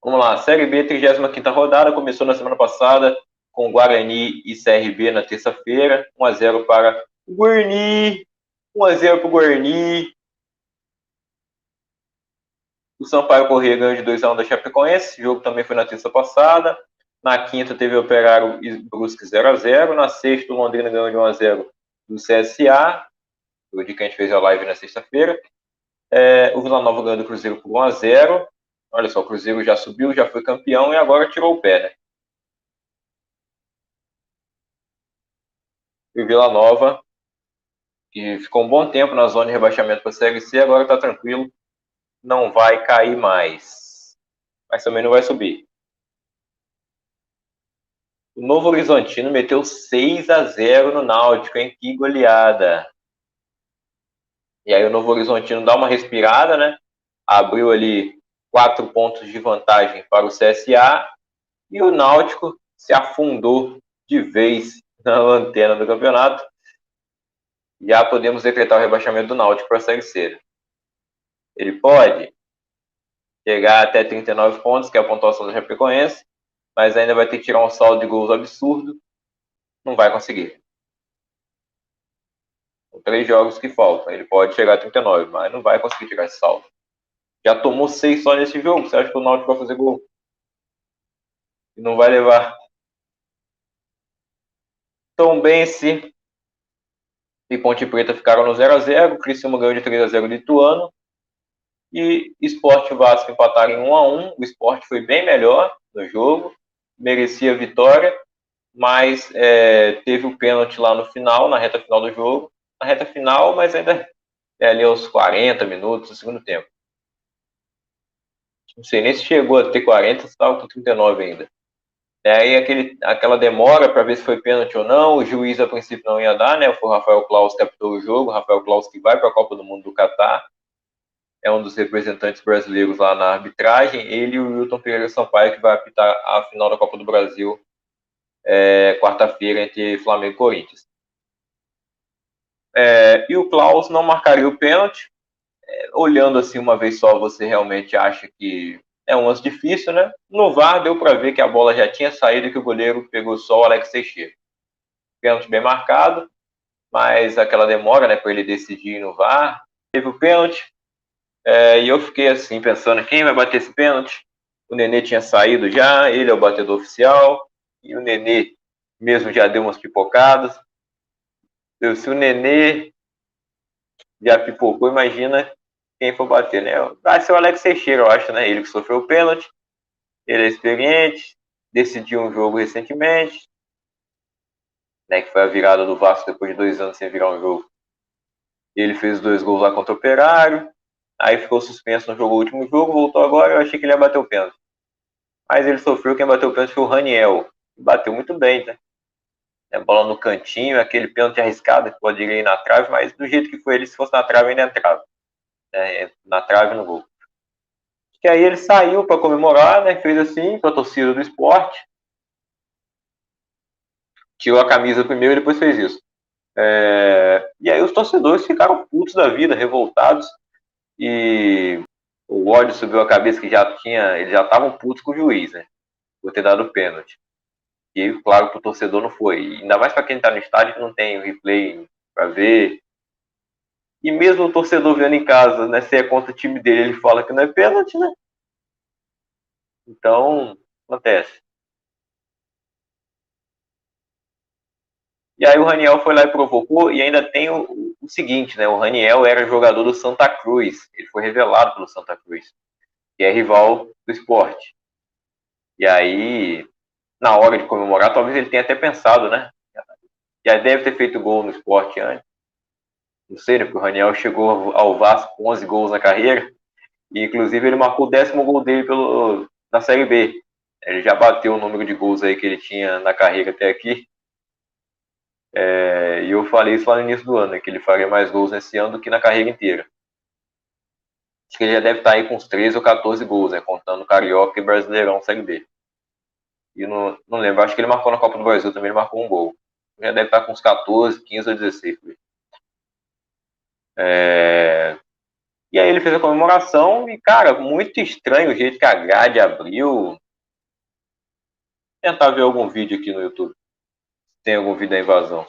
Vamos lá, Série B, 35ª rodada, começou na semana passada com Guarani e CRB na terça-feira, 1-0 para o Guarani, 1-0 para o Guarani. O Sampaio Corrêa ganhou de 2-1 da Chapecoense, esse jogo também foi na terça passada. Na quinta teve o Operário e Brusque 0-0, na sexta o Londrina ganhou de 1-0 do CSA, o dia que a gente fez a live na sexta-feira. O Vila Nova ganhou do Cruzeiro por 1-0. Olha só, o Cruzeiro já subiu, já foi campeão e agora tirou o pé, né? E o Vila Nova, que ficou um bom tempo na zona de rebaixamento para a Série C, agora está tranquilo, não vai cair mais, mas também não vai subir. O Novo Horizontino meteu 6-0 no Náutico, hein? Que goleada! E aí o Novo Horizontino dá uma respirada, né? Abriu ali 4 pontos de vantagem para o CSA e o Náutico se afundou de vez na lanterna do campeonato. Já podemos decretar o rebaixamento do Náutico para a Série C. Ele pode chegar até 39 pontos, que é a pontuação do Chapecoense, mas ainda vai ter que tirar um saldo de gols absurdo. Não vai conseguir. São 3 jogos que faltam. Ele pode chegar a 39, mas não vai conseguir tirar esse saldo. Já tomou 6 só nesse jogo. Você acha que o Náutico vai fazer gol? E não vai levar. Tombense e Ponte Preta ficaram no 0-0. Criciúma ganhou de 3-0 do Ituano. E Sport e Vasco empataram em 1-1. O Sport foi bem melhor no jogo. Merecia a vitória. Mas teve o pênalti lá no final, na reta final do jogo. Na reta final, mas ainda ali aos 40 minutos do segundo tempo. Não sei nem se chegou a ter 40, estava com 39 ainda. Aí aquela demora para ver se foi pênalti ou não. O juiz a princípio não ia dar, né? Foi o Rafael Claus que apitou o jogo. O Rafael Claus que vai para a Copa do Mundo do Catar. É um dos representantes brasileiros lá na arbitragem. Ele e o Wilton Pereira Sampaio que vai apitar a final da Copa do Brasil quarta-feira entre Flamengo e Corinthians. E o Klaus não marcaria o pênalti. Olhando assim uma vez só, você realmente acha que é um lance difícil, né? No VAR deu para ver que a bola já tinha saído e que o goleiro pegou só o Alex Teixeira. Pênalti bem marcado, mas aquela demora, né, para ele decidir no VAR. Teve o pênalti, e eu fiquei assim pensando, quem vai bater esse pênalti? O Nenê tinha saído já, ele é o batedor oficial, e o Nenê mesmo já deu umas pipocadas. Se o Nenê já pipocou, imagina quem for bater, né? Vai ser o Alex Teixeira, eu acho, né? Ele que sofreu o pênalti, ele é experiente, decidiu um jogo recentemente, né? Que foi a virada do Vasco depois de 2 anos sem virar um jogo. Ele fez 2 gols lá contra o Operário, aí ficou suspenso no último jogo, voltou agora, eu achei que ele ia bater o pênalti. Mas ele sofreu, quem bateu o pênalti foi o Raniel. Bateu muito bem, né? A bola no cantinho, aquele pênalti arriscado que poderia ir na trave, mas do jeito que foi ele, se fosse na trave, ainda entrava. Na trave no gol. Que aí ele saiu para comemorar, né? Fez assim para a torcida do esporte. Tirou a camisa primeiro e depois fez isso. E aí os torcedores ficaram putos da vida, revoltados. E o ódio subiu a cabeça que eles já estavam putos com o juiz, né? Por ter dado o pênalti. E claro que o torcedor não foi. E ainda mais para quem está no estádio que não tem o replay para ver. E mesmo o torcedor vendo em casa, né? Se é contra o time dele, ele fala que não é pênalti, né? Então, acontece. E aí o Raniel foi lá e provocou, e ainda tem o seguinte, né? O Raniel era jogador do Santa Cruz. Ele foi revelado pelo Santa Cruz, que é rival do esporte. E aí, na hora de comemorar, talvez ele tenha até pensado, né? Já deve ter feito gol no esporte antes. Não sei, né? Porque o Raniel chegou ao Vasco com 11 gols na carreira. E inclusive ele marcou o 10º gol dele na Série B. Ele já bateu o número de gols aí que ele tinha na carreira até aqui. E eu falei isso lá no início do ano, né, que ele faria mais gols nesse ano do que na carreira inteira. Acho que ele já deve estar aí com uns 13 ou 14 gols, né, contando Carioca e Brasileirão Série B. E não lembro, acho que ele marcou na Copa do Brasil também, ele marcou um gol. Já deve estar com uns 14, 15 ou 16. E aí ele fez a comemoração e, cara, muito estranho o jeito que a grade abriu. Vou tentar ver algum vídeo aqui no YouTube. Tem algum vídeo da invasão.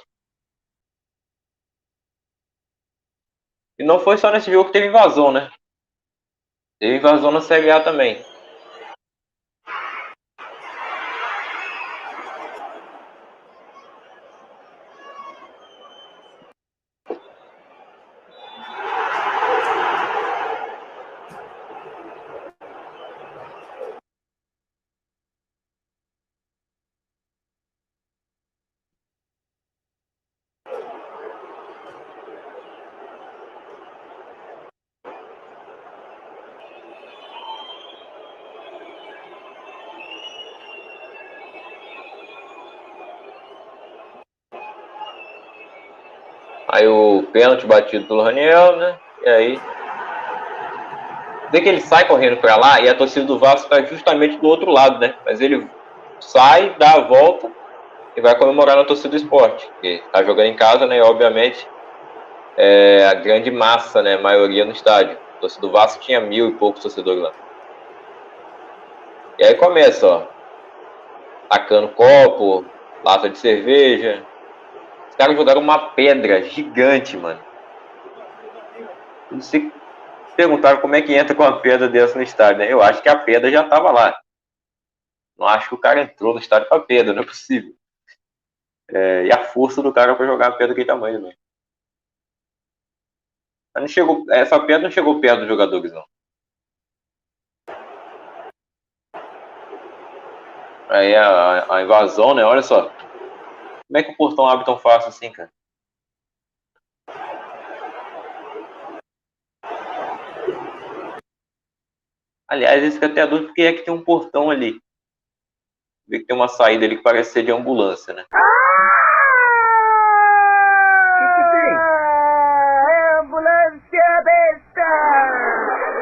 E não foi só nesse jogo que teve invasão, né? Teve invasão na Série A também. Aí o pênalti batido pelo Raniel, né? E aí. Vê que ele sai correndo pra lá e a torcida do Vasco tá justamente do outro lado, né? Mas ele sai, dá a volta e vai comemorar na torcida do Sport, que tá jogando em casa, né? E obviamente a grande massa, né? A maioria no estádio. A torcida do Vasco tinha 1000 e poucos torcedores lá. E aí começa, ó. Tacando copo, lata de cerveja. Os caras jogaram uma pedra gigante, mano. Não sei. Perguntaram como é que entra com uma pedra dessa no estádio, né? Eu acho que a pedra já tava lá. Não acho que o cara entrou no estádio com a pedra, não é possível. E a força do cara pra jogar a pedra daquele tamanho, né? Mas não chegou, essa pedra não chegou perto dos jogadores, não. Aí a invasão, né? Olha só. Como é que o portão abre tão fácil assim, cara? Aliás, esse fica até dúvida porque é que tem um portão ali. Vê que tem uma saída ali que parece ser de ambulância, né? Ambulância besta!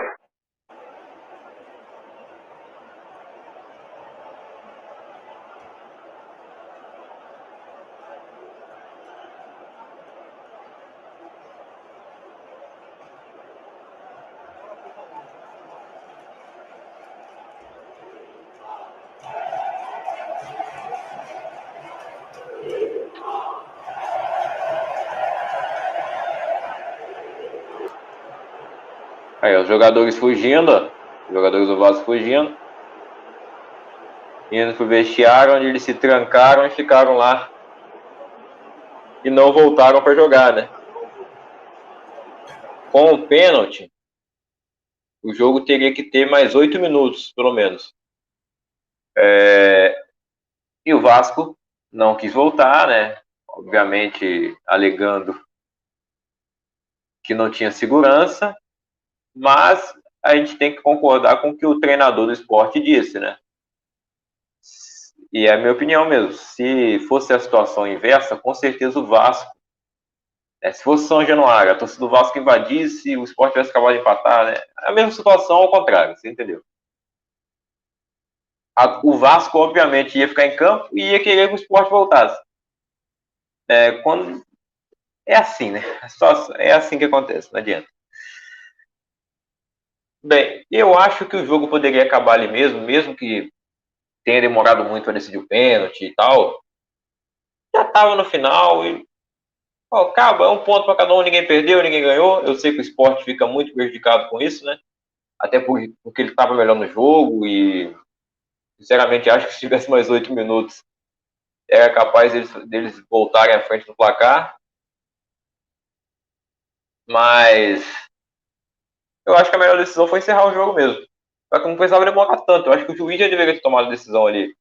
Aí, os jogadores fugindo, ó. Os jogadores do Vasco fugindo. Indo pro vestiário, onde eles se trancaram e ficaram lá. E não voltaram para jogar, né? Com o pênalti, o jogo teria que ter mais 8 minutos, pelo menos. E o Vasco não quis voltar, né? Obviamente alegando que não tinha segurança, mas a gente tem que concordar com o que o treinador do esporte disse, né? E é a minha opinião mesmo. Se fosse a situação inversa, com certeza o Vasco, se fosse São Januário, a torcida do Vasco invadisse, o esporte tivesse acabado de empatar, né? A mesma situação ao contrário, você entendeu? O Vasco, obviamente, ia ficar em campo e ia querer que o esporte voltasse. Quando é assim, né? É assim que acontece, não adianta. Bem, eu acho que o jogo poderia acabar ali mesmo, mesmo que tenha demorado muito para decidir o pênalti e tal. Já estava no final e acaba, é um ponto para cada um, ninguém perdeu, ninguém ganhou. Eu sei que o esporte fica muito prejudicado com isso, né? Até porque ele estava melhor no jogo e, sinceramente, acho que se tivesse mais 8 minutos, era capaz deles voltarem à frente do placar. Mas eu acho que a melhor decisão foi encerrar o jogo mesmo. Só que não precisava demorar tanto. Eu acho que o juiz já deveria ter tomado a decisão ali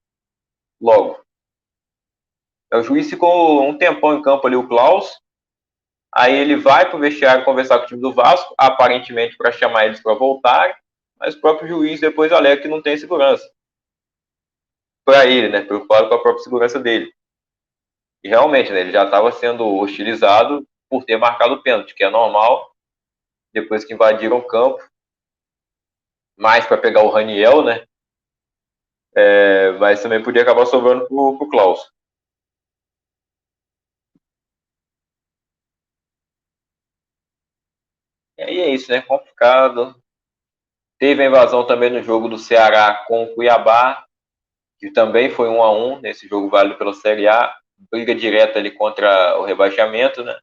logo. O juiz ficou um tempão em campo ali, o Klaus. Aí ele vai pro vestiário conversar com o time do Vasco, aparentemente para chamar eles para voltar, mas o próprio juiz depois alega que não tem segurança. Para ele, né? Preocupado com a própria segurança dele. E realmente, né? Ele já estava sendo hostilizado por ter marcado o pênalti, que é normal, depois que invadiram o campo. Mais para pegar o Raniel, né? Mas também podia acabar sobrando pro Klaus. E aí é isso, né? Complicado. Teve a invasão também no jogo do Ceará com o Cuiabá, que também foi 1-1 nesse jogo válido pela Série A. Briga direta ali contra o rebaixamento, né?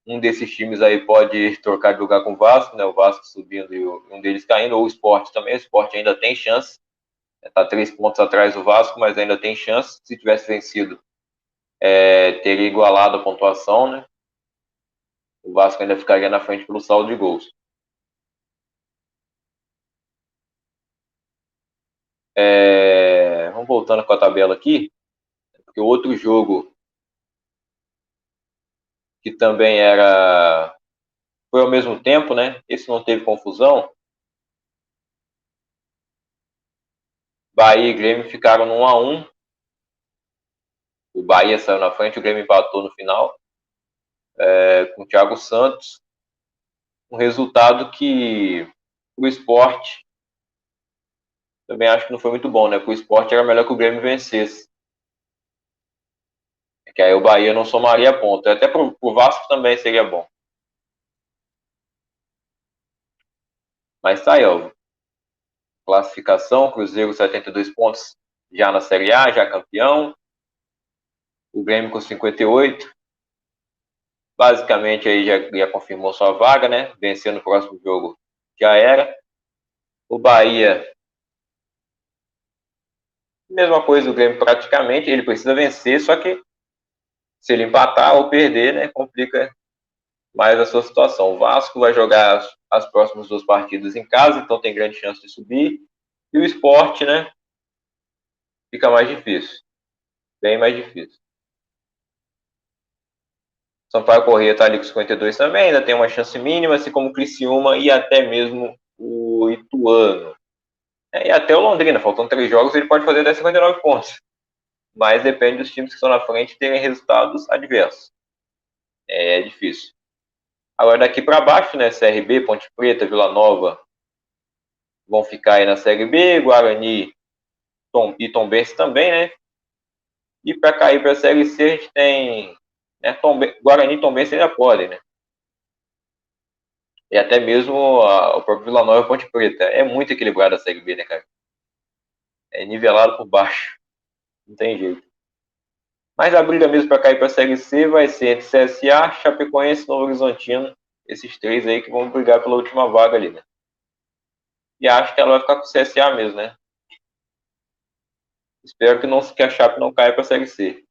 Um desses times aí pode trocar de lugar com o Vasco, né? O Vasco subindo e um deles caindo, ou o Sport também. O Sport ainda tem chance. Está 3 pontos atrás do Vasco, mas ainda tem chance. Se tivesse vencido, teria igualado a pontuação, né? O Vasco ainda ficaria na frente pelo saldo de gols. Vamos voltando com a tabela aqui, porque o outro jogo que também foi ao mesmo tempo, né? Esse não teve confusão. Bahia e Grêmio ficaram no 1-1. O Bahia saiu na frente, o Grêmio empatou no final, com o Thiago Santos. Um resultado que o Sport também acho que não foi muito bom, né? Porque o Sport era melhor que o Grêmio vencesse. Que aí o Bahia não somaria ponto. Até pro Vasco também seria bom. Mas tá aí, ó. Classificação, Cruzeiro 72 pontos já na Série A, já campeão. O Grêmio com 58. Basicamente aí já confirmou sua vaga, né? Vencendo o próximo jogo já era. O Bahia, mesma coisa do Grêmio praticamente, ele precisa vencer, só que se ele empatar ou perder, né, complica mais a sua situação. O Vasco vai jogar as próximas 2 partidas em casa, então tem grande chance de subir. E o Sport, né, fica mais difícil, bem mais difícil. Sampaio Corrêa está ali com 52 também, ainda tem uma chance mínima, assim como o Criciúma e até mesmo o Ituano. E até o Londrina, faltam 3 jogos, ele pode fazer até 59 pontos. Mas depende dos times que estão na frente terem resultados adversos. É difícil. Agora daqui para baixo, né, CRB, Ponte Preta, Vila Nova vão ficar aí na Série B, Guarani e Tombense também, né? E para cair para a Série C a gente tem, né, Guarani e Tombense ainda podem, né? E até mesmo o próprio Vila Nova e Ponte Preta. É muito equilibrada a Série B, né, cara? É nivelado por baixo. Não tem jeito. Mas a briga mesmo para cair para a Série C vai ser entre CSA, Chapecoense e Novo Horizontino. Esses 3 aí que vão brigar pela última vaga ali, né? E acho que ela vai ficar com o CSA mesmo, né? Espero que a Chape não caia para a Série C.